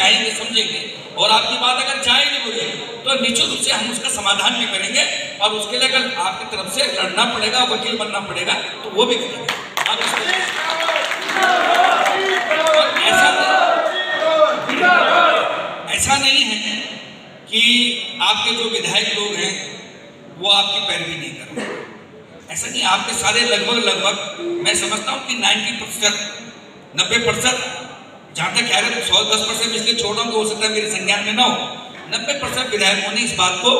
चाहेंगे, समझेंगे और आपकी बात अगर जाए नहीं बोले तो निश्चित रूप से हम उसका समाधान भी करेंगे और उसके लिए अगर आपकी तरफ से लड़ना पड़ेगा, वकील बनना पड़ेगा तो वो भी करेंगे। आप ऐसा नहीं है कि आपके जो विधायक लोग हैं वो आपकी पैरवी नहीं कर रहे, ऐसा नहीं। आपके सारे लगभग मैं समझता हूँ कि 90%, 90%, जहाँ तक कह रहे 110% इसलिए छोड़ रहा हूँ तो हो सकता है मेरे संज्ञान में ना हो, 90% विधायकों ने इस बात को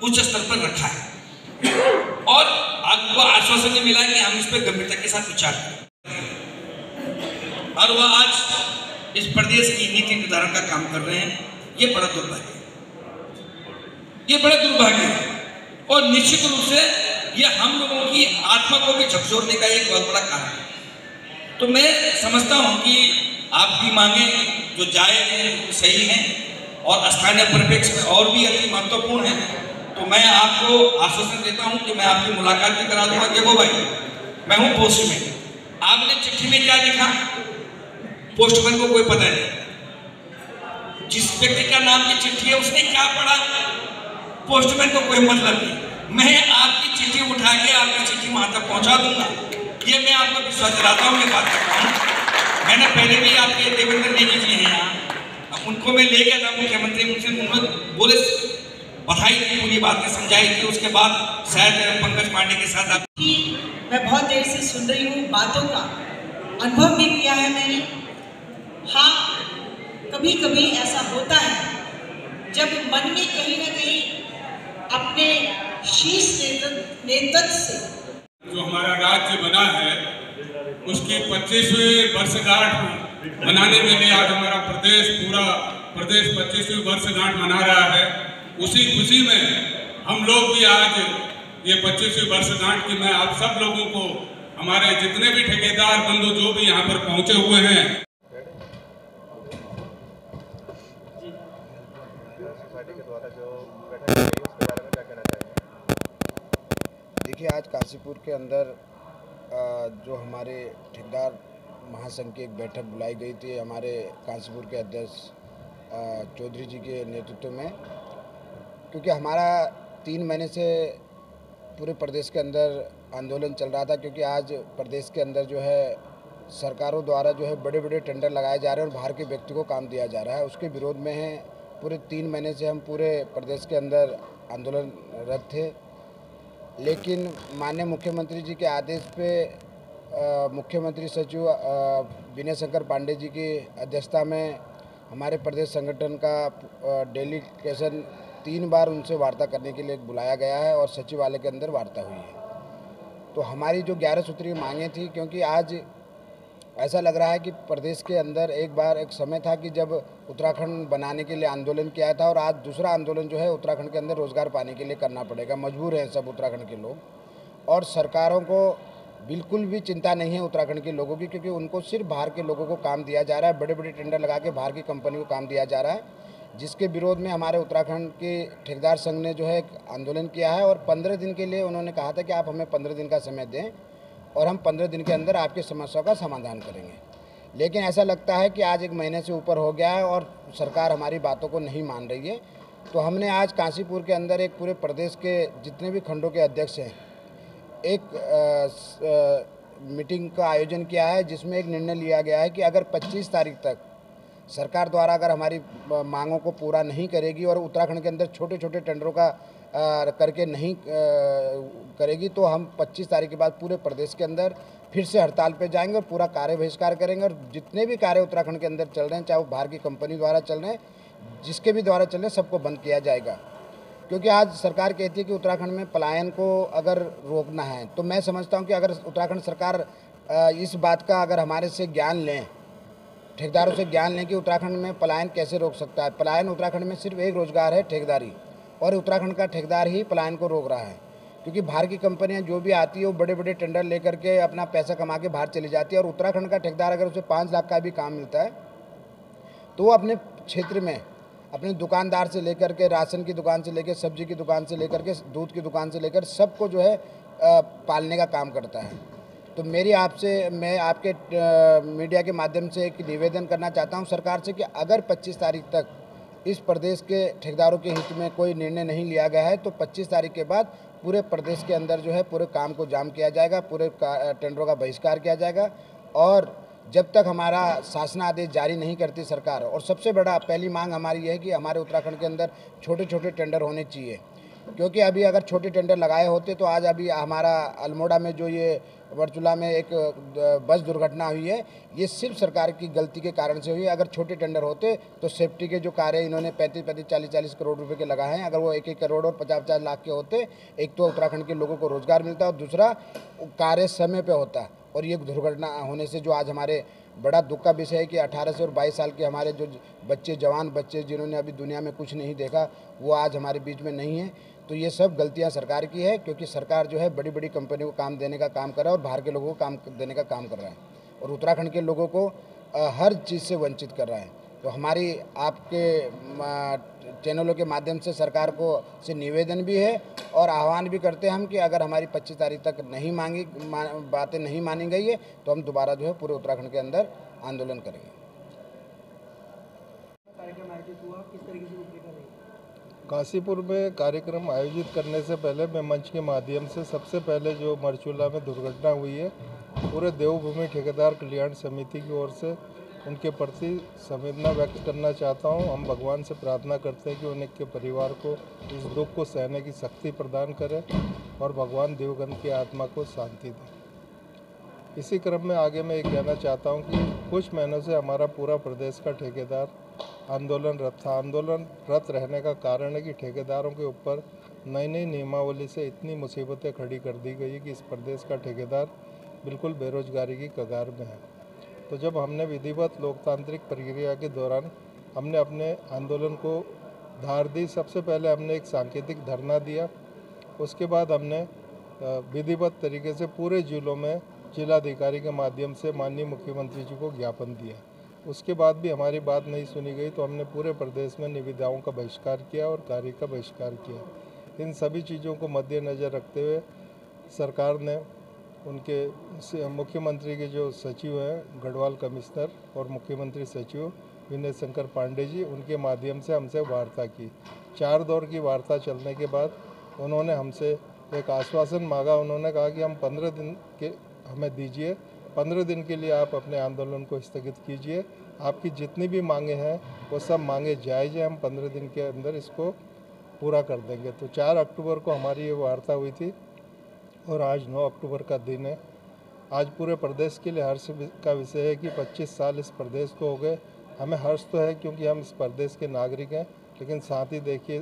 उच्च स्तर पर रखा है और आपको आश्वासन मिला है कि हम इस पर गंभीरता के साथ विचार करें और वह आज इस प्रदेश की नीति निर्धारण का काम कर रहे हैं। ये बड़ा दुर्भाग्य है, ये बड़ा दुर्भाग्य है और निश्चित रूप से ये हम लोगों की आत्मा को भी झकझोरने का एक बहुत बड़ा कारण है। तो मैं समझता हूं कि आपकी मांगे जो जायज हैं, सही हैं और स्थानीय परिप्रेक्ष्य में और भी अति महत्वपूर्ण है। तो मैं आपको आश्वासन देता हूं कि मैं आपकी मुलाकात भी करा दूंगा। देखो भाई, मैं हूं पोस्टमैन, आपने चिट्ठी में क्या लिखा पोस्टमैन को कोई पता नहीं, जिस व्यक्ति का नाम की चिट्ठी है उसने क्या पढ़ा पोस्टमैन को कोई मतलब नहीं। मैं आपकी चिट्ठी उठा के आपकी चिट्ठी वहां तक पहुंचा दूंगा, ये मैं आपको विश्वास दिलाता हूँ। मैं बात करता हूँ, मैंने पहले भी आपके देवेंद्र नेगी जी हैं यहाँ, उनको मैं ले गया था मुख्यमंत्री, उन्होंने बोले बधाई थी, पूरी बातें समझाई थी। उसके बाद शायद पंकज पांडे के साथ मैं बहुत देर से सुन रही हूँ, बातों का अनुभव भी किया है मैंने। हाँ, कभी कभी ऐसा होता है जब मन में कहीं ना कहीं अपने शीर्ष नेतृत्व से जो हमारा राज्य बना है उसकी 25वीं वर्षगांठ मनाने के लिए आज हमारा पूरा प्रदेश 25वीं वर्षगांठ मना रहा है। उसी खुशी में हम लोग भी आज ये 25वीं वर्षगांठ की मैं आप सब लोगों को, हमारे जितने भी ठेकेदार बंधु जो भी यहाँ पर पहुंचे हुए हैं, देखिए, आज काशीपुर के अंदर जो हमारे ठेकेदार महासंघ की एक बैठक बुलाई गई थी हमारे काशीपुर के अध्यक्ष चौधरी जी के नेतृत्व में, क्योंकि हमारा 3 महीने से पूरे प्रदेश के अंदर आंदोलन चल रहा था। क्योंकि आज प्रदेश के अंदर जो है सरकारों द्वारा जो है बड़े बड़े टेंडर लगाए जा रहे हैं और बाहर के व्यक्ति को काम दिया जा रहा है, उसके विरोध में है। पूरे 3 महीने से हम पूरे प्रदेश के अंदर आंदोलनरत थे, लेकिन माननीय मुख्यमंत्री जी के आदेश पे मुख्यमंत्री सचिव विनय शंकर पांडे जी की अध्यक्षता में हमारे प्रदेश संगठन का डेलीगेशन 3 बार उनसे वार्ता करने के लिए बुलाया गया है और सचिवालय के अंदर वार्ता हुई है। तो हमारी जो 11 सूत्रीय मांगें थी, क्योंकि आज ऐसा लग रहा है कि प्रदेश के अंदर एक समय था कि जब उत्तराखंड बनाने के लिए आंदोलन किया था और आज दूसरा आंदोलन जो है उत्तराखंड के अंदर रोजगार पाने के लिए करना पड़ेगा। मजबूर हैं सब उत्तराखंड के लोग और सरकारों को बिल्कुल भी चिंता नहीं है उत्तराखंड के लोगों की, क्योंकि उनको सिर्फ बाहर के लोगों को काम दिया जा रहा है, बड़े बड़े टेंडर लगा के बाहर की कंपनी को काम दिया जा रहा है, जिसके विरोध में हमारे उत्तराखंड के ठेकेदार संघ ने जो है एक आंदोलन किया है और 15 दिन के लिए उन्होंने कहा था कि आप हमें 15 दिन का समय दें और हम 15 दिन के अंदर आपकी समस्याओं का समाधान करेंगे। लेकिन ऐसा लगता है कि आज 1 महीने से ऊपर हो गया है और सरकार हमारी बातों को नहीं मान रही है। तो हमने आज काशीपुर के अंदर एक पूरे प्रदेश के जितने भी खंडों के अध्यक्ष हैं एक मीटिंग का आयोजन किया है, जिसमें एक निर्णय लिया गया है कि अगर 25 तारीख तक सरकार द्वारा अगर हमारी मांगों को पूरा नहीं करेगी और उत्तराखंड के अंदर छोटे छोटे टेंडरों का करके नहीं करेगी तो हम 25 तारीख के बाद पूरे प्रदेश के अंदर फिर से हड़ताल पे जाएंगे और पूरा कार्य बहिष्कार करेंगे और जितने भी कार्य उत्तराखंड के अंदर चल रहे हैं, चाहे वो बाहर की कंपनी द्वारा चल रहे हैं, जिसके भी द्वारा चल रहे हैं, सबको बंद किया जाएगा। क्योंकि आज सरकार कहती है कि उत्तराखंड में पलायन को अगर रोकना है, तो मैं समझता हूँ कि अगर उत्तराखंड सरकार इस बात का अगर हमारे से ज्ञान लें, ठेकेदारों से ज्ञान लें कि उत्तराखंड में पलायन कैसे रोक सकता है। पलायन उत्तराखंड में सिर्फ एक रोजगार है, ठेकेदारी, और उत्तराखंड का ठेकेदार ही पलायन को रोक रहा है। क्योंकि बाहर की कंपनियां जो भी आती है वो बड़े बड़े टेंडर लेकर के अपना पैसा कमा के बाहर चली जाती है और उत्तराखंड का ठेकेदार अगर उसे 5 लाख का भी काम मिलता है तो वो अपने क्षेत्र में अपने दुकानदार से लेकर के, राशन की दुकान से लेकर, सब्जी की दुकान से लेकर के, दूध की दुकान से लेकर सबको जो है पालने का काम करता है। तो मैं आपके मीडिया के माध्यम से एक निवेदन करना चाहता हूं सरकार से कि अगर 25 तारीख तक इस प्रदेश के ठेकेदारों के हित में कोई निर्णय नहीं लिया गया है तो 25 तारीख के बाद पूरे प्रदेश के अंदर जो है पूरे काम को जाम किया जाएगा, पूरे टेंडरों का बहिष्कार किया जाएगा। और जब तक हमारा शासनादेश जारी नहीं करती सरकार, और सबसे बड़ा पहली मांग हमारी यह है कि हमारे उत्तराखंड के अंदर छोटे छोटे टेंडर होने चाहिए, क्योंकि अभी अगर छोटे टेंडर लगाए होते तो आज अभी हमारा अल्मोड़ा में जो ये वर्चुला में एक बस दुर्घटना हुई है, ये सिर्फ सरकार की गलती के कारण से हुई है। अगर छोटे टेंडर होते तो सेफ्टी के जो कार्य इन्होंने 35-35, 40-40 करोड़ रुपए के लगाए हैं, अगर वो 1-1 करोड़ और 50-50 लाख के होते, एक तो उत्तराखंड के लोगों को रोजगार मिलता और दूसरा कार्य समय पे होता। और ये दुर्घटना होने से जो आज हमारे बड़ा दुख का विषय है कि 18 से और 22 साल के हमारे जो बच्चे, जवान बच्चे जिन्होंने अभी दुनिया में कुछ नहीं देखा, वो आज हमारे बीच में नहीं है। तो ये सब गलतियां सरकार की है, क्योंकि सरकार जो है बड़ी बड़ी कंपनियों को काम देने का काम कर रहा है और बाहर के लोगों को काम देने का काम कर रहा है, और उत्तराखंड के लोगों को हर चीज़ से वंचित कर रहा है। तो हमारी आपके चैनलों के माध्यम से सरकार को से निवेदन भी है और आह्वान भी करते हैं हम कि अगर हमारी 25 तारीख तक बातें नहीं मानी गई है तो हम दोबारा जो है पूरे उत्तराखंड के अंदर आंदोलन करेंगे। काशीपुर में कार्यक्रम आयोजित करने से पहले मैं मंच के माध्यम से सबसे पहले जो मरचूला में दुर्घटना हुई है, पूरे देवभूमि ठेकेदार कल्याण समिति की ओर से उनके प्रति संवेदना व्यक्त करना चाहता हूं। हम भगवान से प्रार्थना करते हैं कि उनके परिवार को इस दुख को सहने की शक्ति प्रदान करें और भगवान देवगन की आत्मा को शांति दें। इसी क्रम में आगे मैं ये कहना चाहता हूं कि कुछ महीनों से हमारा पूरा प्रदेश का ठेकेदार आंदोलनरत था। आंदोलनरत रहने का कारण है कि ठेकेदारों के ऊपर नई नई नियमावली से इतनी मुसीबतें खड़ी कर दी गई कि इस प्रदेश का ठेकेदार बिल्कुल बेरोजगारी की कगार में है। तो जब हमने विधिवत लोकतांत्रिक प्रक्रिया के दौरान हमने अपने आंदोलन को धार दी, सबसे पहले हमने एक सांकेतिक धरना दिया, उसके बाद हमने विधिवत तरीके से पूरे जिलों में जिलाधिकारी के माध्यम से माननीय मुख्यमंत्री जी को ज्ञापन दिया। उसके बाद भी हमारी बात नहीं सुनी गई तो हमने पूरे प्रदेश में निविदाओं का बहिष्कार किया और कार्य का बहिष्कार किया। इन सभी चीज़ों को मद्देनज़र रखते हुए सरकार ने उनके मुख्यमंत्री के जो सचिव हैं गढ़वाल कमिश्नर और मुख्यमंत्री सचिव विनय शंकर पांडे जी, उनके माध्यम से हमसे वार्ता की। 4 दौर की वार्ता चलने के बाद उन्होंने हमसे एक आश्वासन मांगा। उन्होंने कहा कि हम 15 दिन के हमें दीजिए, 15 दिन के लिए आप अपने आंदोलन को स्थगित कीजिए, आपकी जितनी भी मांगे हैं वो सब मांगे जायज़ हैं, हम 15 दिन के अंदर इसको पूरा कर देंगे। तो 4 अक्टूबर को हमारी ये वार्ता हुई थी और आज 9 अक्टूबर का दिन है। आज पूरे प्रदेश के लिए हर्ष का विषय है कि 25 साल इस प्रदेश को हो गए। हमें हर्ष तो है क्योंकि हम इस प्रदेश के नागरिक हैं, लेकिन साथ ही देखिए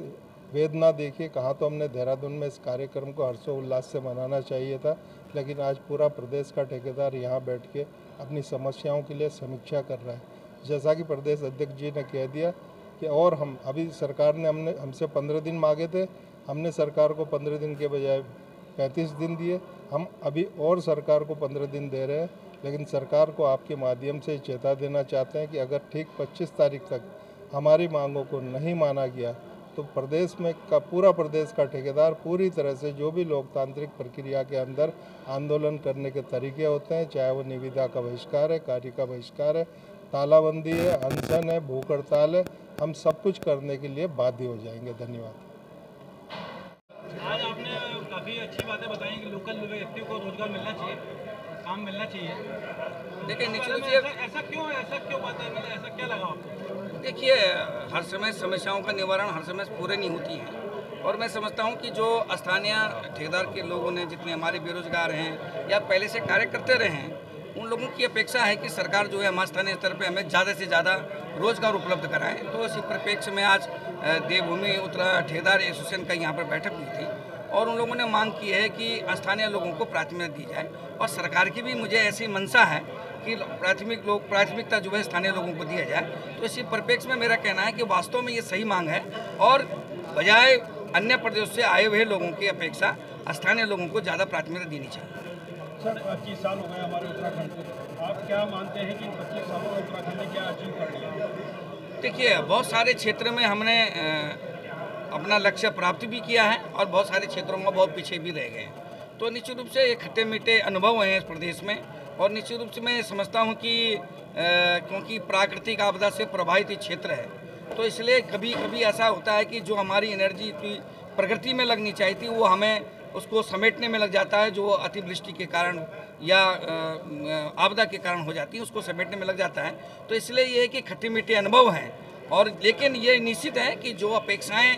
वेदना देखिए, कहाँ तो हमने देहरादून में इस कार्यक्रम को हर्षोल्लास से मनाना चाहिए था, लेकिन आज पूरा प्रदेश का ठेकेदार यहाँ बैठ के अपनी समस्याओं के लिए समीक्षा कर रहा है। जैसा कि प्रदेश अध्यक्ष जी ने कह दिया कि और हम अभी सरकार ने हमसे 15 दिन मांगे थे, हमने सरकार को 15 दिन के बजाय 35 दिन दिए। हम अभी और सरकार को 15 दिन दे रहे हैं, लेकिन सरकार को आपके माध्यम से चेता देना चाहते हैं कि अगर ठीक 25 तारीख तक हमारी मांगों को नहीं माना गया तो प्रदेश में का पूरा प्रदेश का ठेकेदार पूरी तरह से जो भी लोकतांत्रिक प्रक्रिया के अंदर आंदोलन करने के तरीके होते हैं, चाहे वो निविदा का बहिष्कार है, कार्य का बहिष्कार है, तालाबंदी है, अनशन है, भूख हड़ताल है, हम सब कुछ करने के लिए बाध्य हो जाएंगे। धन्यवाद। आज आपने काफ़ी अच्छी बातें बताई कि लोकल व्यक्ति को रोजगार मिलना चाहिए, काम मिलना चाहिए। देखिए निश्चित रूप से ऐसा क्यों बात है, मतलब ऐसा क्या लगा आपको? देखिए हर समय समस्याओं का निवारण हर समय पूरे नहीं होती है, और मैं समझता हूं कि जो स्थानीय ठेकेदार के लोगों ने जितने हमारे बेरोजगार हैं या पहले से कार्य करते रहे हैं, उन लोगों की अपेक्षा है कि सरकार जो है हमारे स्थानीय स्तर पर हमें ज़्यादा से ज़्यादा रोजगार उपलब्ध कराएं। तो इसी परिप्रेक्ष्य में आज देवभूमि उत्तरा ठेकेदार एसोसिएशन का यहाँ पर बैठक हुई थी और उन लोगों ने मांग की है कि स्थानीय लोगों को प्राथमिकता दी जाए, और सरकार की भी मुझे ऐसी मंशा है कि प्राथमिकता जो है स्थानीय लोगों को दिया जाए। तो इसी परिप्रेक्ष्य में मेरा कहना है कि वास्तव में ये सही मांग है, और बजाय अन्य प्रदेशों से आए हुए लोगों की अपेक्षा स्थानीय लोगों को ज़्यादा प्राथमिकता देनी चाहिए। सर 25 साल हो गए हमारे उत्तराखंड को, आप क्या मानते हैं कि 25 सालों में उत्तराखंड ने क्या अचीव कर लिया? देखिए बहुत सारे क्षेत्र में हमने अपना लक्ष्य प्राप्त भी किया है और बहुत सारे क्षेत्रों में बहुत पीछे भी रह गए हैं। तो निश्चित रूप से ये खट्टे मीठे अनुभव हैं इस प्रदेश में। और निश्चित रूप से मैं समझता हूँ कि क्योंकि प्राकृतिक आपदा से प्रभावित क्षेत्र है, तो इसलिए कभी कभी ऐसा होता है कि जो हमारी एनर्जी प्रकृति में लगनी चाहिए थी वो हमें उसको समेटने में लग जाता है, जो अतिवृष्टि के कारण या आपदा के कारण हो जाती है उसको समेटने में लग जाता है। तो इसलिए ये है कि खट्टे मीठे अनुभव हैं। और लेकिन ये निश्चित है कि जो अपेक्षाएं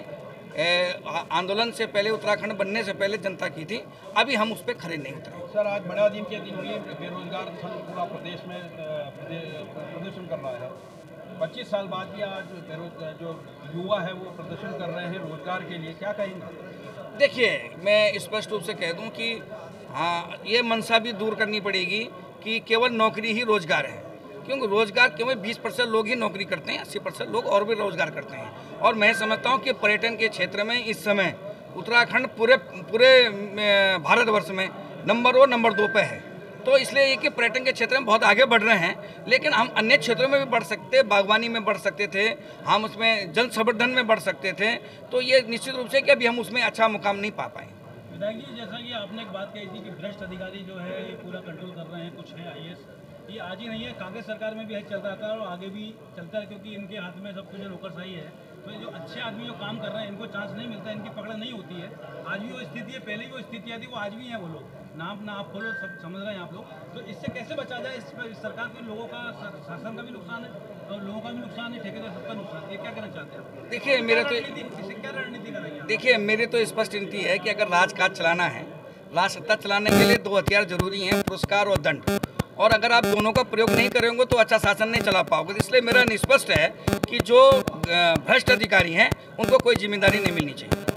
आंदोलन से पहले, उत्तराखंड बनने से पहले जनता की थी, अभी हम उस पर खरे नहीं उतरे। सर, आज बड़ा दिन के दिन हुई, बेरोजगार पूरा प्रदेश में प्रदर्शन कर रहा है। 25 साल बाद भी आज जो युवा है वो प्रदर्शन कर रहे हैं रोजगार के लिए, क्या कहेंगे? देखिए, मैं स्पष्ट रूप से कह दूं कि हाँ, ये मनसा भी दूर करनी पड़ेगी कि केवल नौकरी ही रोजगार है, क्योंकि रोजगार केवल 20% लोग ही नौकरी करते हैं, 80% लोग और भी रोजगार करते हैं। और मैं समझता हूं कि पर्यटन के क्षेत्र में इस समय उत्तराखंड पूरे भारतवर्ष में नंबर 1 नंबर 2 पे है। तो इसलिए ये कि पर्यटन के क्षेत्र में बहुत आगे बढ़ रहे हैं, लेकिन हम अन्य क्षेत्रों में भी बढ़ सकते, बागवानी में बढ़ सकते थे, हम उसमें जल संवर्धन में बढ़ सकते थे। तो ये निश्चित रूप से कि अभी हम उसमें अच्छा मुकाम नहीं पा पाए। विधायक जी, जैसा कि आपने एक बात कही थी कि भ्रष्ट अधिकारी जो है ये पूरा कंट्रोल कर रहे हैं, कुछ है IAS, ये आज ही नहीं है, कांग्रेस सरकार में भी चल रहा था और आगे भी चलता है, क्योंकि इनके हाथ में सब कुछ नौकरशाही है। तो जो अच्छे आदमी जो काम कर रहे हैं इनको चांस नहीं मिलता, इनकी पकड़ नहीं होती है। आज भी वो स्थिति है, पहले भी वो स्थितियाँ थी, वो आज भी हैं वो लोग। नाम ना आप खोलो, सब समझ रहे हैं आप लोग। तो इससे कैसे बचा जाए? इस सरकार के लोगों का, शासन का भी नुकसान है और लोगों का भी नुकसान है, ठेकेदार सबका नुकसान है। ये क्या कहना चाहते हैं? देखिए, मेरे तो इससे क्या रणनीति करेंगे? देखिए, मेरी तो स्पष्ट नीति है कि अगर राजकाज चलाना है, राज सत्ता चलाने के लिए 2 हथियार जरूरी हैं, पुरस्कार और दंड। और अगर आप दोनों का प्रयोग नहीं करेंगे तो अच्छा शासन नहीं चला पाओगे। इसलिए मेरा निष्पष्ट है कि जो भ्रष्ट अधिकारी हैं उनको कोई जिम्मेदारी नहीं मिलनी चाहिए।